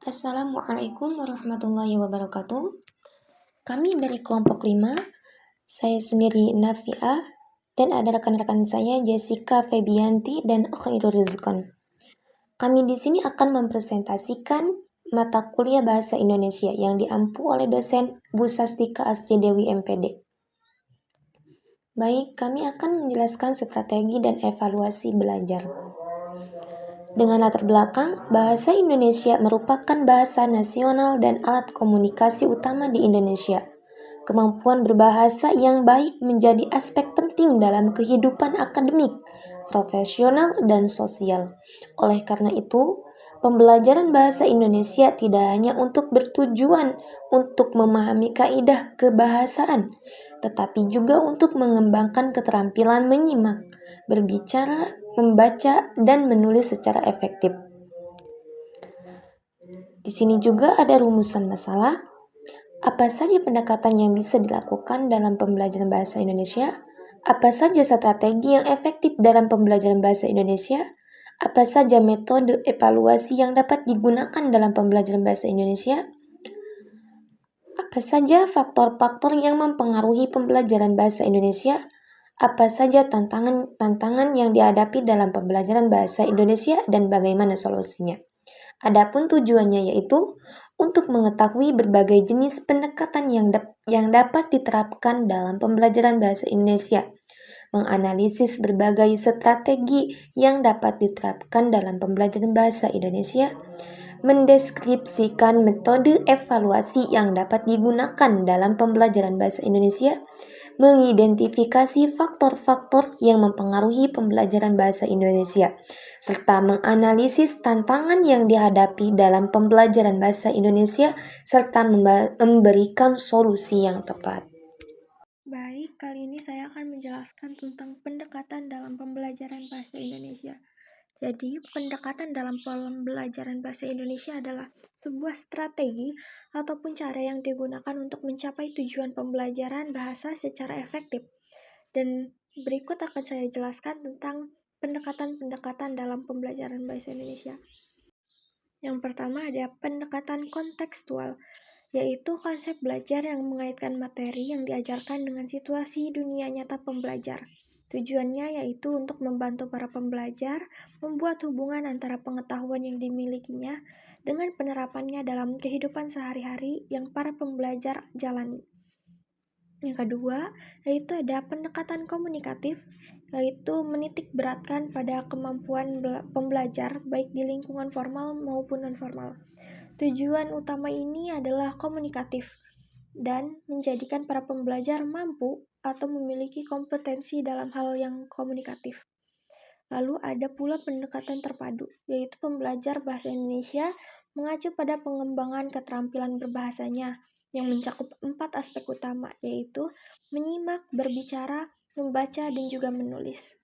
Assalamualaikum warahmatullahi wabarakatuh. Kami dari kelompok 5, saya sendiri Nafiah, dan ada rekan-rekan saya Jessica Febianti dan Khairul Rizqan. Kami di sini akan mempresentasikan mata kuliah Bahasa Indonesia yang diampu oleh dosen Bu Sastika Astri Dewi MPD. Baik, kami akan menjelaskan strategi dan evaluasi belajar. Dengan latar belakang, bahasa Indonesia merupakan bahasa nasional dan alat komunikasi utama di Indonesia. Kemampuan berbahasa yang baik menjadi aspek penting dalam kehidupan akademik, profesional, dan sosial. Oleh karena itu, pembelajaran bahasa Indonesia tidak hanya untuk bertujuan untuk memahami kaidah kebahasaan, tetapi juga untuk mengembangkan keterampilan menyimak, berbicara, membaca, dan menulis secara efektif. Di sini juga ada rumusan masalah. Apa saja pendekatan yang bisa dilakukan dalam pembelajaran bahasa Indonesia? Apa saja strategi yang efektif dalam pembelajaran bahasa Indonesia? Apa saja metode evaluasi yang dapat digunakan dalam pembelajaran bahasa Indonesia? Apa saja faktor-faktor yang mempengaruhi pembelajaran bahasa Indonesia? Apa saja tantangan yang dihadapi dalam pembelajaran bahasa Indonesia dan bagaimana solusinya? Adapun tujuannya yaitu untuk mengetahui berbagai jenis pendekatan yang dapat diterapkan dalam pembelajaran bahasa Indonesia, menganalisis berbagai strategi yang dapat diterapkan dalam pembelajaran bahasa Indonesia, mendeskripsikan metode evaluasi yang dapat digunakan dalam pembelajaran bahasa Indonesia, mengidentifikasi faktor-faktor yang mempengaruhi pembelajaran bahasa Indonesia, serta menganalisis tantangan yang dihadapi dalam pembelajaran bahasa Indonesia, serta memberikan solusi yang tepat. Baik, kali ini saya akan menjelaskan tentang pendekatan dalam pembelajaran bahasa Indonesia. Jadi, pendekatan dalam pembelajaran bahasa Indonesia adalah sebuah strategi ataupun cara yang digunakan untuk mencapai tujuan pembelajaran bahasa secara efektif. Dan berikut akan saya jelaskan tentang pendekatan-pendekatan dalam pembelajaran bahasa Indonesia. Yang pertama ada pendekatan kontekstual, yaitu konsep belajar yang mengaitkan materi yang diajarkan dengan situasi dunia nyata pembelajar. Tujuannya yaitu untuk membantu para pembelajar membuat hubungan antara pengetahuan yang dimilikinya dengan penerapannya dalam kehidupan sehari-hari yang para pembelajar jalani. Yang kedua, yaitu ada pendekatan komunikatif, yaitu menitik beratkan pada kemampuan pembelajar baik di lingkungan formal maupun non-formal. Tujuan utama ini adalah komunikatif dan menjadikan para pembelajar mampu atau memiliki kompetensi dalam hal yang komunikatif. Lalu ada pula pendekatan terpadu, yaitu pembelajar bahasa Indonesia mengacu pada pengembangan keterampilan berbahasanya yang mencakup 4 aspek utama, yaitu menyimak, berbicara, membaca, dan juga menulis.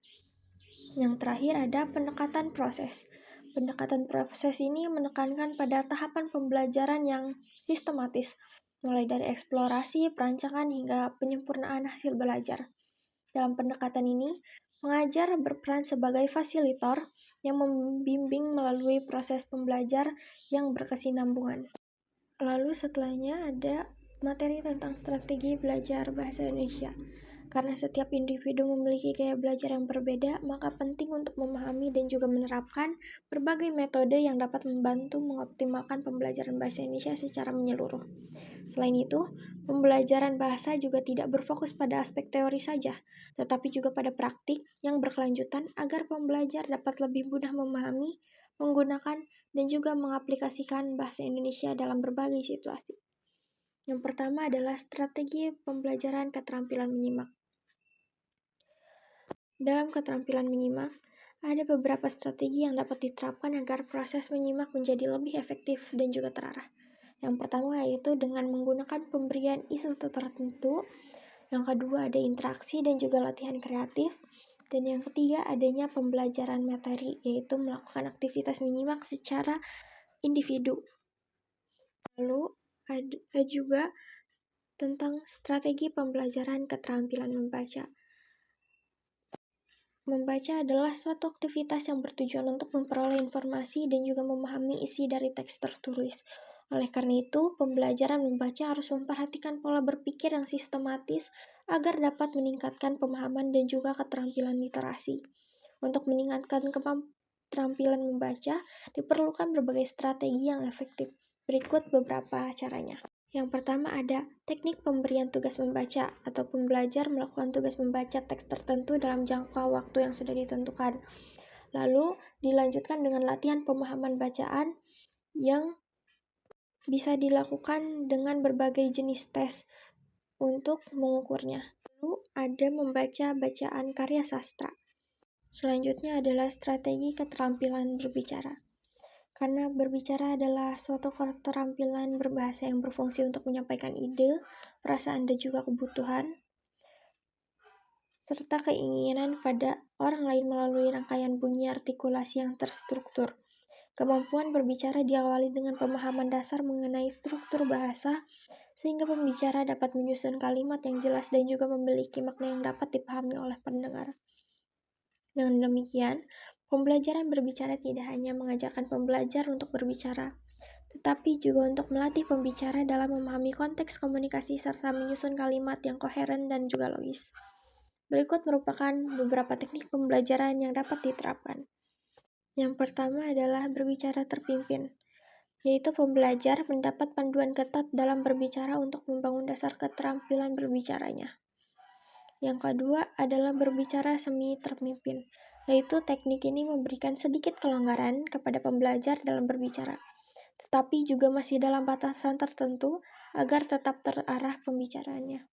Yang terakhir ada pendekatan proses. Pendekatan proses ini menekankan pada tahapan pembelajaran yang sistematis, mulai dari eksplorasi, perancangan, hingga penyempurnaan hasil belajar. Dalam pendekatan ini, pengajar berperan sebagai fasilitator yang membimbing melalui proses pembelajar yang berkesinambungan. Lalu setelahnya ada materi tentang strategi belajar bahasa Indonesia. Karena setiap individu memiliki gaya belajar yang berbeda, maka penting untuk memahami dan juga menerapkan berbagai metode yang dapat membantu mengoptimalkan pembelajaran bahasa Indonesia secara menyeluruh. Selain itu, pembelajaran bahasa juga tidak berfokus pada aspek teori saja, tetapi juga pada praktik yang berkelanjutan agar pembelajar dapat lebih mudah memahami, menggunakan, dan juga mengaplikasikan bahasa Indonesia dalam berbagai situasi. Yang pertama adalah strategi pembelajaran keterampilan menyimak. Dalam keterampilan menyimak, ada beberapa strategi yang dapat diterapkan agar proses menyimak menjadi lebih efektif dan juga terarah. Yang pertama yaitu dengan menggunakan pemberian isu tertentu. Yang kedua ada interaksi dan juga latihan kreatif. Dan yang ketiga adanya pembelajaran materi, yaitu melakukan aktivitas menyimak secara individu. Lalu ada juga tentang strategi pembelajaran keterampilan membaca. Membaca adalah suatu aktivitas yang bertujuan untuk memperoleh informasi dan juga memahami isi dari teks tertulis. Oleh karena itu, pembelajaran membaca harus memperhatikan pola berpikir yang sistematis agar dapat meningkatkan pemahaman dan juga keterampilan literasi. Untuk meningkatkan keterampilan membaca, diperlukan berbagai strategi yang efektif. Berikut beberapa caranya. Yang pertama ada teknik pemberian tugas membaca atau pembelajar melakukan tugas membaca teks tertentu dalam jangka waktu yang sudah ditentukan. Lalu dilanjutkan dengan latihan pemahaman bacaan yang bisa dilakukan dengan berbagai jenis tes untuk mengukurnya. Lalu ada membaca bacaan karya sastra. Selanjutnya adalah strategi keterampilan berbicara. Karena berbicara adalah suatu keterampilan berbahasa yang berfungsi untuk menyampaikan ide, perasaan, dan juga kebutuhan, serta keinginan pada orang lain melalui rangkaian bunyi artikulasi yang terstruktur. Kemampuan berbicara diawali dengan pemahaman dasar mengenai struktur bahasa, sehingga pembicara dapat menyusun kalimat yang jelas dan juga memiliki makna yang dapat dipahami oleh pendengar. Dengan demikian, pembelajaran berbicara tidak hanya mengajarkan pembelajar untuk berbicara, tetapi juga untuk melatih pembicara dalam memahami konteks komunikasi serta menyusun kalimat yang koheren dan juga logis. Berikut merupakan beberapa teknik pembelajaran yang dapat diterapkan. Yang pertama adalah berbicara terpimpin, yaitu pembelajar mendapat panduan ketat dalam berbicara untuk membangun dasar keterampilan berbicaranya. Yang kedua adalah berbicara semi terpimpin, yaitu teknik ini memberikan sedikit kelonggaran kepada pembelajar dalam berbicara, tetapi juga masih dalam batasan tertentu agar tetap terarah pembicaraannya.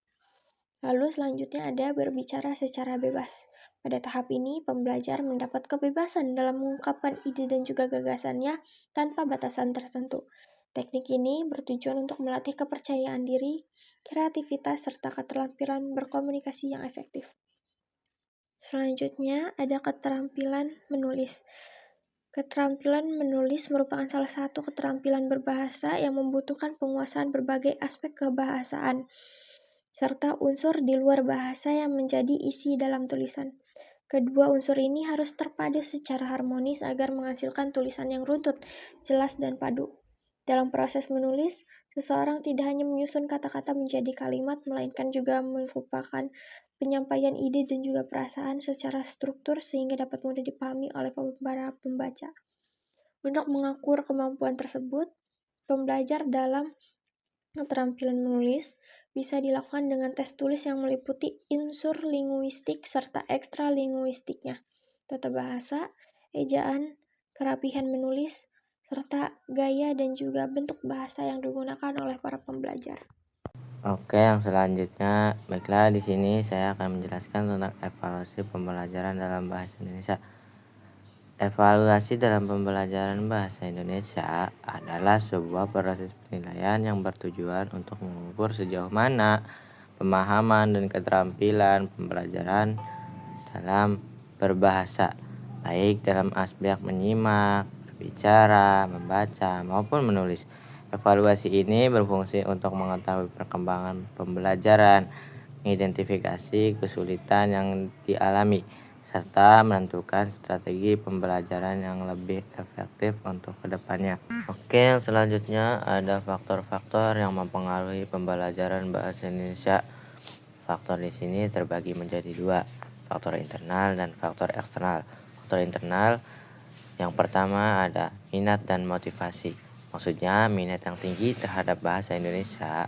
Lalu selanjutnya ada berbicara secara bebas. Pada tahap ini, pembelajar mendapat kebebasan dalam mengungkapkan ide dan juga gagasannya tanpa batasan tertentu. Teknik ini bertujuan untuk melatih kepercayaan diri, kreativitas, serta keterampilan berkomunikasi yang efektif. Selanjutnya ada keterampilan menulis. Keterampilan menulis merupakan salah satu keterampilan berbahasa yang membutuhkan penguasaan berbagai aspek kebahasaan, serta unsur di luar bahasa yang menjadi isi dalam tulisan. Kedua unsur ini harus terpadu secara harmonis agar menghasilkan tulisan yang runtut, jelas, dan padu. Dalam proses menulis, seseorang tidak hanya menyusun kata-kata menjadi kalimat, melainkan juga merupakan penyampaian ide dan juga perasaan secara struktur sehingga dapat mudah dipahami oleh para pembaca. Untuk mengukur kemampuan tersebut, pembelajar dalam keterampilan menulis bisa dilakukan dengan tes tulis yang meliputi unsur linguistik serta ekstra linguistiknya, tata bahasa, ejaan, kerapihan menulis, serta gaya dan juga bentuk bahasa yang digunakan oleh para pembelajar. Oke, yang selanjutnya, baiklah di sini saya akan menjelaskan tentang evaluasi pembelajaran dalam bahasa Indonesia. Evaluasi dalam pembelajaran bahasa Indonesia adalah sebuah proses penilaian yang bertujuan untuk mengukur sejauh mana pemahaman dan keterampilan pembelajaran dalam berbahasa, baik dalam aspek menyimak, berbicara, membaca, maupun menulis. Evaluasi ini berfungsi untuk mengetahui perkembangan pembelajaran, mengidentifikasi kesulitan yang dialami, serta menentukan strategi pembelajaran yang lebih efektif untuk kedepannya. Oke, yang selanjutnya ada faktor-faktor yang mempengaruhi pembelajaran bahasa Indonesia. Faktor di sini terbagi menjadi dua, faktor internal dan faktor eksternal. Faktor internal yang pertama ada minat dan motivasi. Maksudnya minat yang tinggi terhadap bahasa Indonesia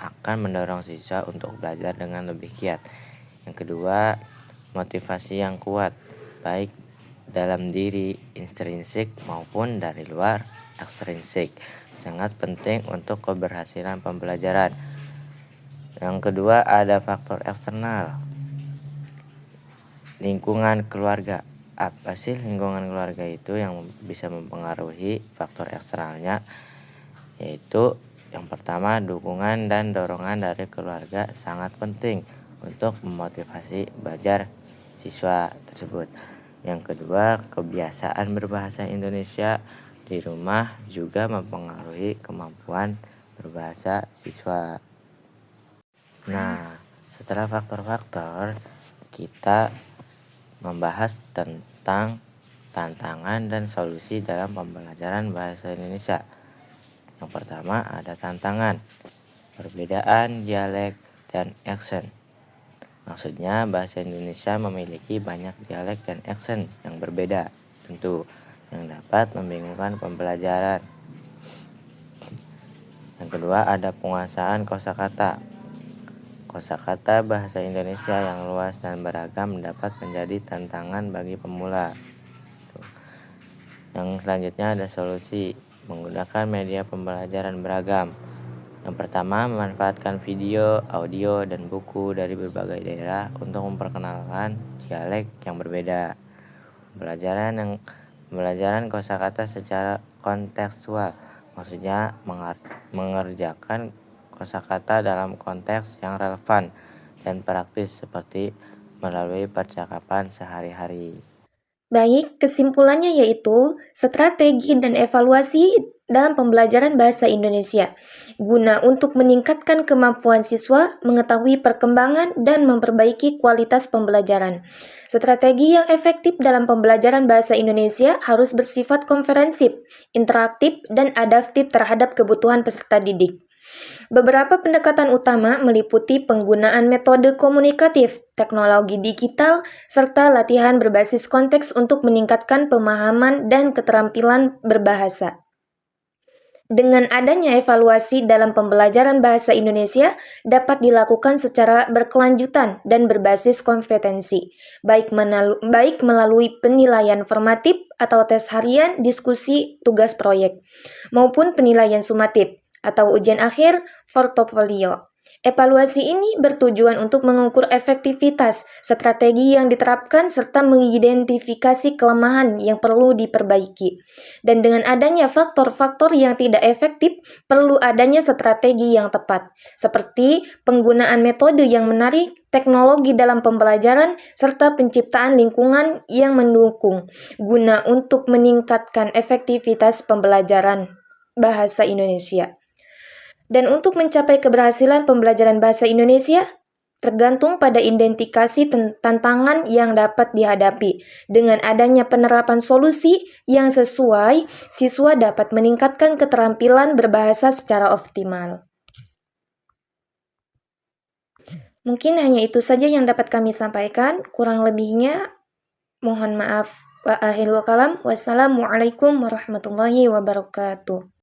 akan mendorong siswa untuk belajar dengan lebih giat. Yang kedua, motivasi yang kuat, baik dalam diri intrinsik maupun dari luar ekstrinsik, sangat penting untuk keberhasilan pembelajaran. Yang kedua ada faktor eksternal, lingkungan keluarga. Apa sih lingkungan keluarga itu yang bisa mempengaruhi faktor eksternalnya? Yaitu yang pertama, dukungan dan dorongan dari keluarga sangat penting untuk memotivasi belajar siswa tersebut. Yang kedua, kebiasaan berbahasa Indonesia di rumah juga mempengaruhi kemampuan berbahasa siswa. Nah, setelah faktor-faktor, kita membahas tentang tantangan dan solusi dalam pembelajaran bahasa Indonesia. Yang pertama ada tantangan, perbedaan dialek dan aksen. Maksudnya bahasa Indonesia memiliki banyak dialek dan aksen yang berbeda, tentu yang dapat membingungkan pembelajaran. Yang kedua ada penguasaan kosakata. Kosakata bahasa Indonesia yang luas dan beragam dapat menjadi tantangan bagi pemula. Yang selanjutnya ada solusi, menggunakan media pembelajaran beragam. Yang pertama, memanfaatkan video, audio, dan buku dari berbagai daerah untuk memperkenalkan dialek yang berbeda. Pembelajaran kosakata secara kontekstual, maksudnya mengerjakan kosakata dalam konteks yang relevan dan praktis seperti melalui percakapan sehari-hari. Baik, kesimpulannya yaitu strategi dan evaluasi dalam pembelajaran bahasa Indonesia guna untuk meningkatkan kemampuan siswa mengetahui perkembangan dan memperbaiki kualitas pembelajaran. Strategi yang efektif dalam pembelajaran bahasa Indonesia harus bersifat komprehensif, interaktif, dan adaptif terhadap kebutuhan peserta didik. Beberapa pendekatan utama meliputi penggunaan metode komunikatif, teknologi digital, serta latihan berbasis konteks untuk meningkatkan pemahaman dan keterampilan berbahasa. Dengan adanya evaluasi dalam pembelajaran bahasa Indonesia dapat dilakukan secara berkelanjutan dan berbasis kompetensi, baik melalui penilaian formatif atau tes harian, diskusi, tugas proyek, maupun penilaian sumatif atau ujian akhir portofolio. Evaluasi ini bertujuan untuk mengukur efektivitas strategi yang diterapkan serta mengidentifikasi kelemahan yang perlu diperbaiki. Dan dengan adanya faktor-faktor yang tidak efektif, perlu adanya strategi yang tepat, seperti penggunaan metode yang menarik, teknologi dalam pembelajaran, serta penciptaan lingkungan yang mendukung, guna untuk meningkatkan efektivitas pembelajaran bahasa Indonesia. Dan untuk mencapai keberhasilan pembelajaran bahasa Indonesia, tergantung pada identifikasi tantangan yang dapat dihadapi. Dengan adanya penerapan solusi yang sesuai, siswa dapat meningkatkan keterampilan berbahasa secara optimal. Mungkin hanya itu saja yang dapat kami sampaikan. Kurang lebihnya, mohon maaf. Wa akhirul kalam. Wassalamualaikum warahmatullahi wabarakatuh.